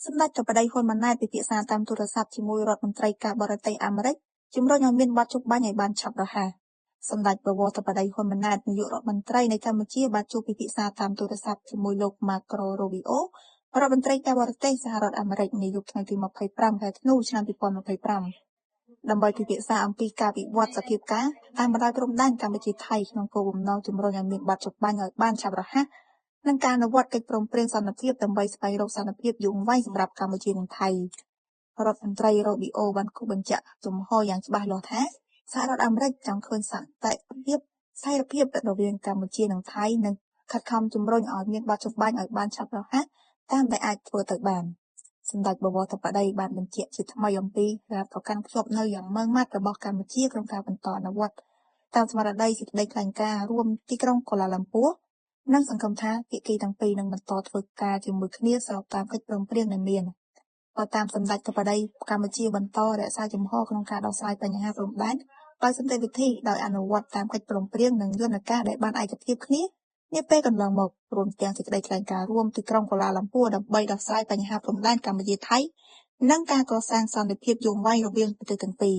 សម្ដេចចុបដីហ៊ុនម៉ាណែតពិភាក្សាតាមទូរស័ព្ទជាមួយរដ្ឋមន្ត្រីការបរទេសអាមេរិកជំរុញឲ្យមានបទជប់បាញ់ឲ្យបានឆាប់រហ័សសម្ដេចបវរធិបតីហ៊ុនម៉ាណែតនាយករដ្ឋមន្ត្រីនៃកម្ពុជាបានជួបពិភាក្សាតាមទូរស័ព្ទជាមួយលោក Marco Rubio រដ្ឋមន្ត្រីការបរទេសសហរដ្ឋអាមេរិកនាយប់ថ្ងៃទី25ខែធ្នូឆ្នាំ2025ដើម្បីពិភាក្សាអំពីការវិវត្តសភាពការតាមបណ្ដោយព្រំដែនកម្ពុជាថៃក្នុងគោលបំណងជំរុញឲ្យមានបទជប់បាញ់ឲ្យបានឆាប់រហ័សនិងការអនុវត្តកិច្ចព្រមព្រៀងសន្តិភាពដើម្បីស្វែងរកសន្តិភាពយូរអង្វែងសម្រាប់កម្ពុជានិងថៃរដ្ឋមន្ត្រី Rubio បានគូបញ្ជាក់ជំហរយ៉ាងច្បាស់លាស់ថាសហរដ្ឋអាមេរិកចង់ឃើញសន្តិភាពស្ថិរភាពរវាងកម្ពុជានិងថៃនិងខិតខំជំរុញឲ្យមានបទជប់បាញ់ឲ្យបានឆាប់រហ័សតាមដែលអាចធ្វើទៅបានសម្ដេចបវរធិបតីបានបញ្ជាក់ជាថ្មីអំពីការប្រកាន់ខ្ជាប់នៅយ៉ាងម៉ឺងម៉ាត់របស់កម្ពុជាក្នុងការបន្តអនុវត្តតាមស្មារតីសេចក្តីថ្លែងការណ៍រួមទីក្រុងកូឡាឡាំពួរនិងសង្ឃឹមថាភាគីទាំងពីរនឹងបន្តធ្វើការជាមួយគ្នាស្របតាមកិច្ចព្រមព្រៀងដែលមានក៏តាមសម្ដេចធិបតីកម្ពុជាបន្តរក្សាជំហរក្នុងការដោះស្រាយបញ្ហាព្រំដែនដោយសន្តិវិធីដោយអនុវត្តតាមកិច្ចព្រមព្រៀងនិងយន្តការដែលបានឯកភាពគ្នានាពេលកន្លងមករួមទាំងសេចក្តីថ្លែងការណ៍រួមទីក្រុងកូឡាឡាំពួរដើម្បីដោះស្រាយបញ្ហាព្រំដែនកម្ពុជាថៃនិងការកសាងសន្តិភាពយូរអង្វែងរវាងប្រទេសទាំងពីរ